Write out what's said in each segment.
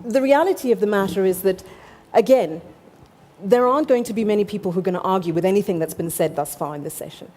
the reality of the matter is that, again, there aren't going to be many people who are going to argue with anything that's been said thus far in this session.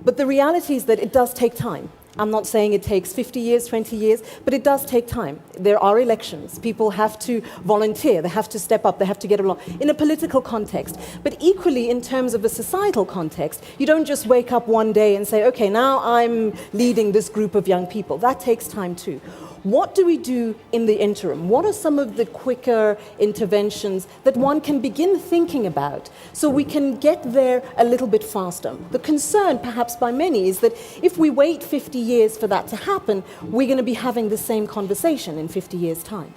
But the reality is that it does take time. I'm not saying it takes 50 years, 20 years, but it does take time. There are elections. People have to volunteer. They have to step up. They have to get along in a political context. But equally, in terms of a societal context, you don't just wake up one day and say, okay, now I'm leading this group of young people. That takes time too. What do we do in the interim? What are some of the quicker interventions that one can begin thinking about so we can get there a little bit faster? The concern, perhaps by many, is that if we wait 50 years for that to happen, we're going to be having the same conversation in 50 years' time.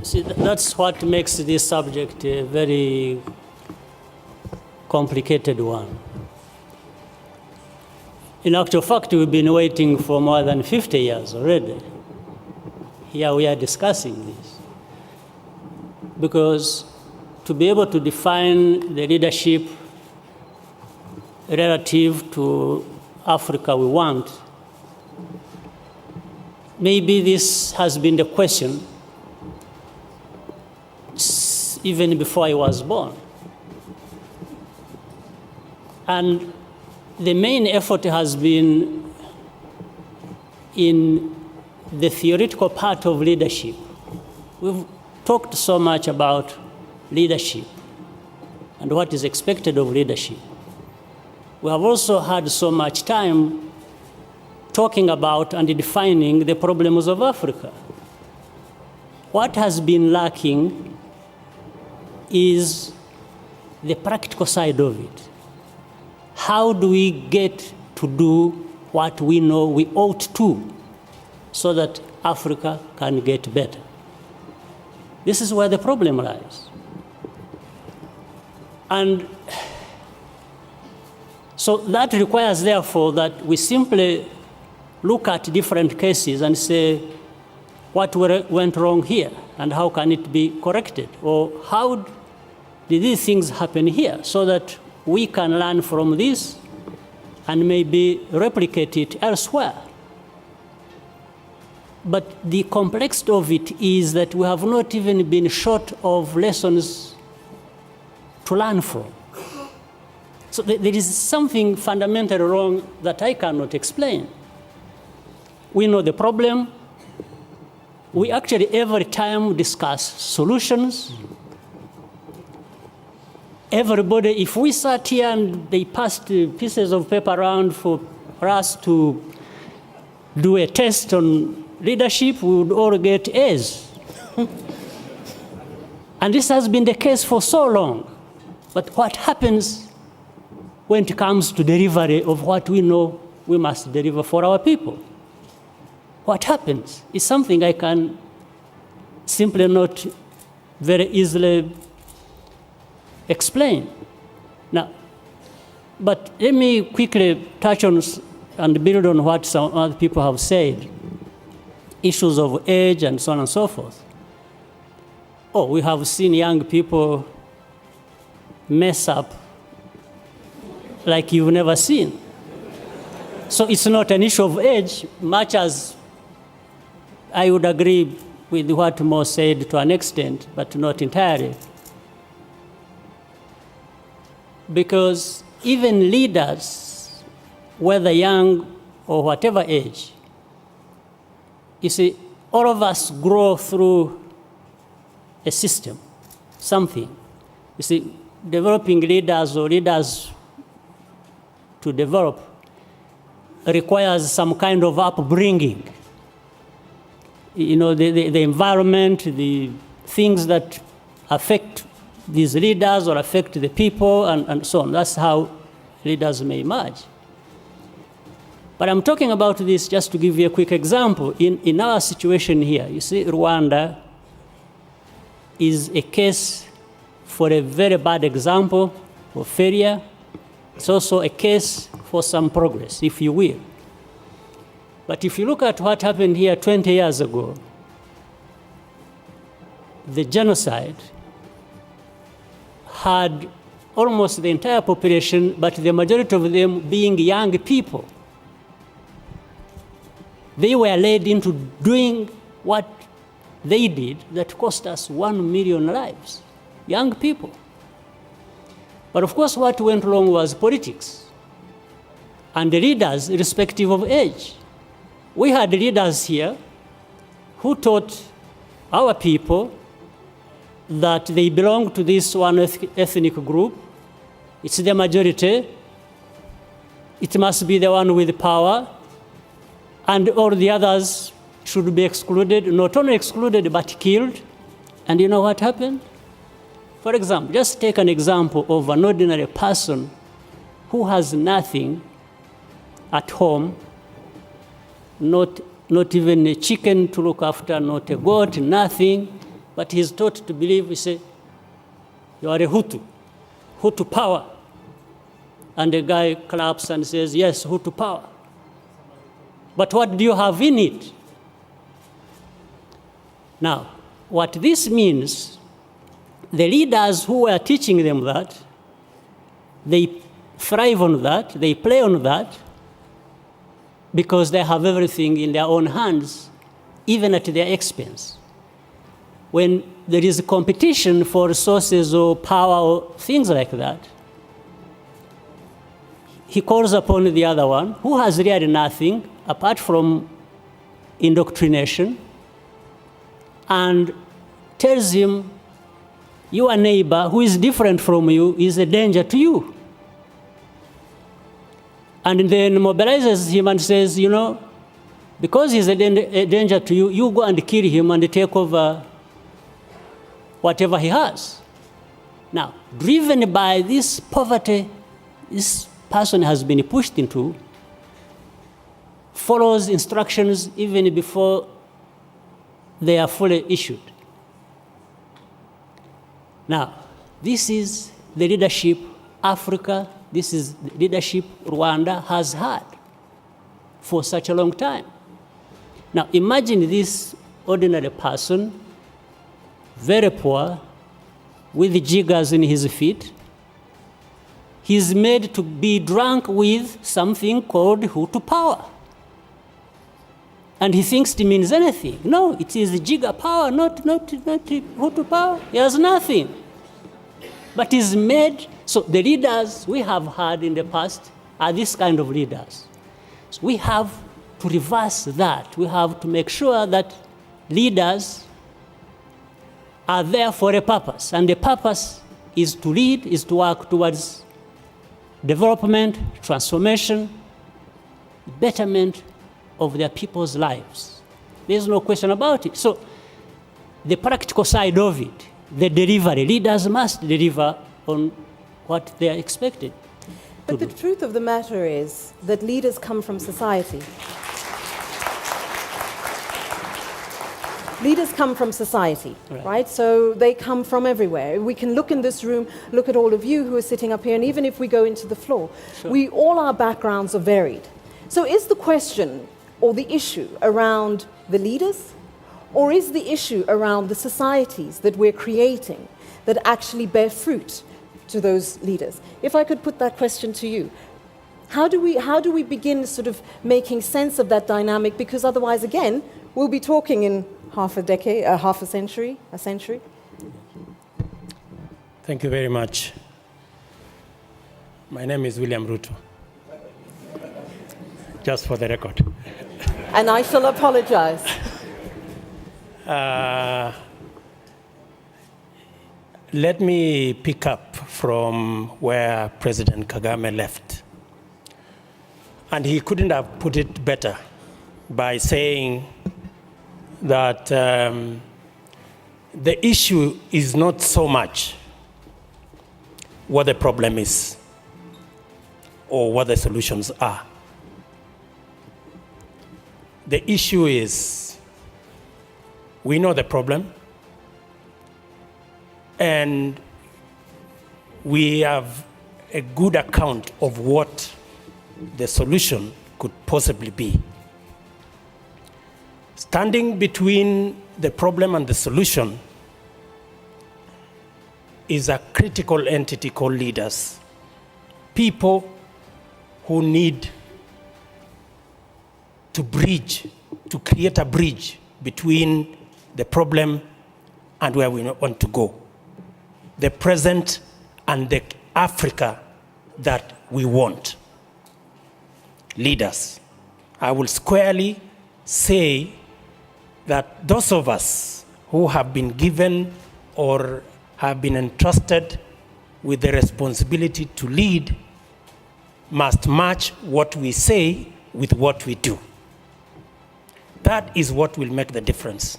See, that's what makes this subject a very complicated one. In actual fact, we've been waiting for more than 50 years already. Here we are discussing this. Because to be able to define the leadership relative to Africa we want, maybe this has been the question even before I was born. And the main effort has been in the theoretical part of leadership. We've talked so much about leadership and what is expected of leadership. We have also had so much time talking about and defining the problems of Africa. What has been lacking is the practical side of it. How do we get to do what we know we ought to so that Africa can get better? This is where the problem lies. And so that requires, therefore, that we simply look at different cases and say, what went wrong here and how can it be corrected? Or how did these things happen here so that we can learn from this and maybe replicate it elsewhere. But the complexity of it is that we have not even been short of lessons to learn from. So there is something fundamentally wrong that I cannot explain. We know the problem. We actually every time discuss solutions. Everybody, if we sat here and they passed pieces of paper around for us to do a test on leadership, we would all get A's. And this has been the case for so long. But what happens when it comes to delivery of what we know we must deliver for our people? What happens is something I can simply not very easily explain. Now, but let me quickly touch on and build on what some other people have said. Issues of age and so on and so forth. Oh, we have seen young people mess up like you've never seen. So it's not an issue of age, much as I would agree with what Mo said to an extent, but not entirely. Because even leaders, whether young or whatever age, you see, all of us grow through a system, something. You see, developing leaders or leaders to develop requires some kind of upbringing. You know, the environment, the things that affect these leaders or affect the people and so on. That's how leaders may emerge. But I'm talking about this just to give you a quick example. In our situation here, you see, Rwanda is a case for a very bad example of failure. It's also a case for some progress, if you will. But if you look at what happened here 20 years ago, the genocide had almost the entire population, but the majority of them being young people. they were led into doing what they did that cost us 1 million lives, young people. But of course, what went wrong was politics and the leaders, irrespective of age. We had leaders here who taught our people that they belong to this one ethnic group. It's the majority. It must be the one with power. And all the others should be excluded, not only excluded, but killed. And you know what happened? For example, just take an example of an ordinary person who has nothing at home, not even a chicken to look after, not a goat, nothing, but he's taught to believe, we say, you are a Hutu power. And the guy claps and says, yes, Hutu power. But what do you have in it? Now, what this means, the leaders who were teaching them that, they thrive on that, they play on that, because they have everything in their own hands, even at their expense. When there is a competition for resources or power or things like that, he calls upon the other one, who has really nothing apart from indoctrination, and tells him, your neighbor who is different from you is a danger to you. And then mobilizes him and says, you know, because he's a danger to you, you go and kill him and take over whatever he has. Now, driven by this poverty, this person has been pushed into, follows instructions even before they are fully issued. Now, this is the leadership Africa, this is the leadership Rwanda has had for such a long time. Now, imagine this ordinary person, very poor, with jiggers in his feet. He's made to be drunk with something called Hutu power. And he thinks it means anything. No, it is jigger power, not Hutu power. He has nothing. But he's made, so the leaders we have had in the past are this kind of leaders. So we have to reverse that. We have to make sure that leaders are there for a purpose. And the purpose is to lead, is to work towards development, transformation, betterment of their people's lives. There's no question about it. So the practical side of it, the delivery, leaders must deliver on what they are expected But the truth of the matter is that leaders come from society. Leaders come from society, right? So they come from everywhere. We can look in this room, look at all of you who are sitting up here, and even if we go into the floor, all our backgrounds are varied. So is the question or the issue around the leaders, or is the issue around the societies that we're creating that actually bear fruit to those leaders? If I could put that question to you, how do we begin sort of making sense of that dynamic? Because otherwise, again, we'll be talking in half a decade, half a century, a century. Thank you very much. My name is William Ruto, just for the record. And I shall apologize. Let me pick up from where President Kagame left. And he couldn't have put it better by saying that the issue is not so much what the problem is or what the solutions are. The issue is we know the problem, and we have a good account of what the solution could possibly be. Standing between the problem and the solution is a critical entity called leaders. People who need to bridge to create a bridge between the problem and where we want to go, the present and the Africa that we want. Leaders, I will squarely say that those of us who have been given or have been entrusted with the responsibility to lead must match what we say with what we do. That is what will make the difference.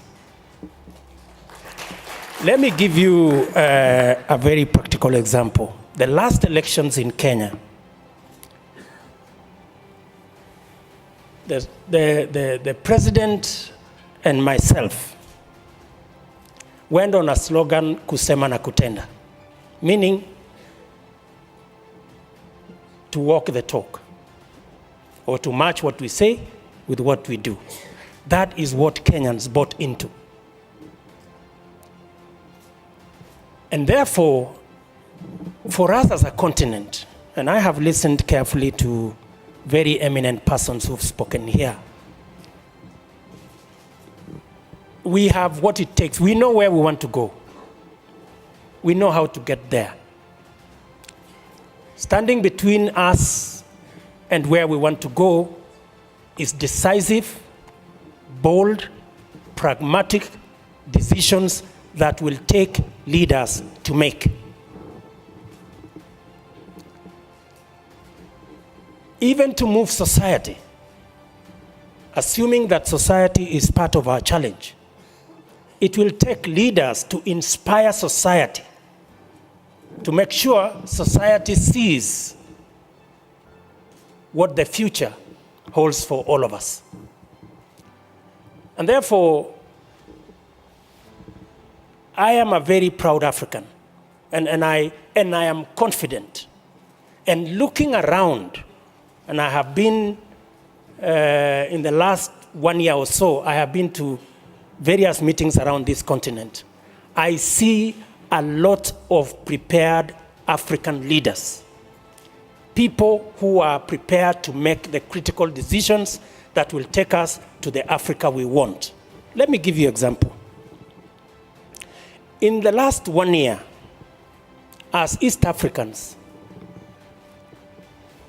Let me give you a very practical example. The last elections in Kenya, the president and myself went on a slogan, kusema na kutenda, meaning to walk the talk or to match what we say with what we do. That is what Kenyans bought into. And therefore, for us as a continent, and I have listened carefully to very eminent persons who've spoken here, we have what it takes. We know where we want to go. We know how to get there. Standing between us and where we want to go is decisive, bold, pragmatic decisions that will take leaders to make. Even to move society, assuming that society is part of our challenge, it will take leaders to inspire society, to make sure society sees what the future holds for all of us. And therefore, I am a very proud African, and I am confident. And looking around, and I have been, in the last 1 year or so, I have been to various meetings around this continent. I see a lot of prepared African leaders, people who are prepared to make the critical decisions that will take us to the Africa we want. Let me give you an example. In the last 1 year, as East Africans,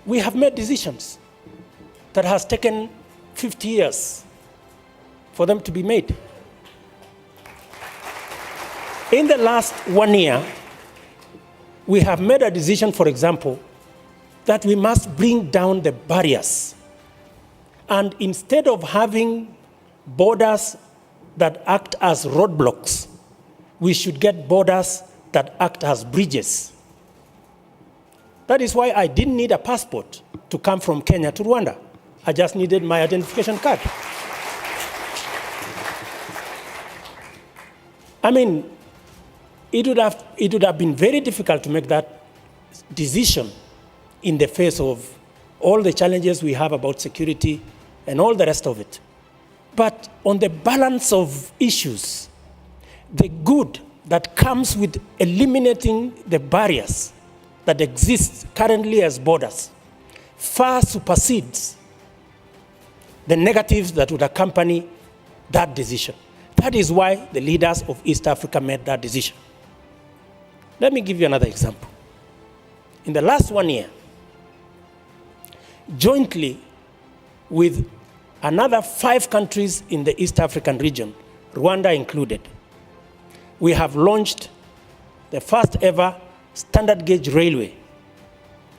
we have made decisions that has taken 50 years for them to be made. In the last 1 year, we have made a decision, for example, that we must bring down the barriers. And instead of having borders that act as roadblocks, we should get borders that act as bridges. That is why I didn't need a passport to come from Kenya to Rwanda. I just needed my identification card. I mean, it would have been very difficult to make that decision in the face of all the challenges we have about security and all the rest of it. But on the balance of issues, the good that comes with eliminating the barriers that exist currently as borders far supersedes the negatives that would accompany that decision. That is why the leaders of East Africa made that decision. Let me give you another example. In the last 1 year, jointly with another 5 countries in the East African region, Rwanda included, we have launched the first ever standard gauge railway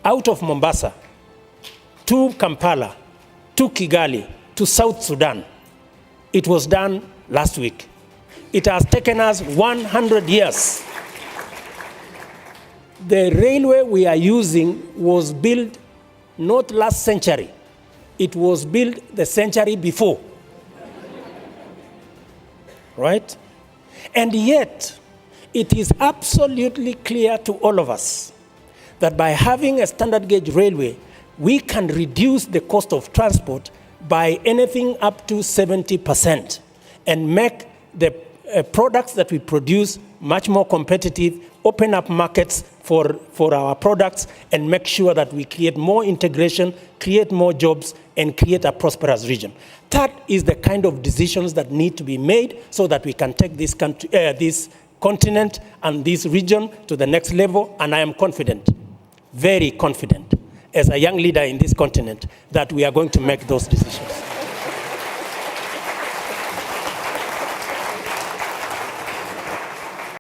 out of Mombasa to Kampala, to Kigali, to South Sudan. It was done last week. It has taken us 100 years. The railway we are using was built not last century. It was built the century before. Right? And yet, it is absolutely clear to all of us that by having a standard gauge railway, we can reduce the cost of transport by anything up to 70% and make the products that we produce much more competitive, open up markets for our products, and make sure that we create more integration, create more jobs, and create a prosperous region. That is the kind of decisions that need to be made so that we can take this country, this continent and this region to the next level. And I am confident, very confident, as a young leader in this continent, that we are going to make those decisions.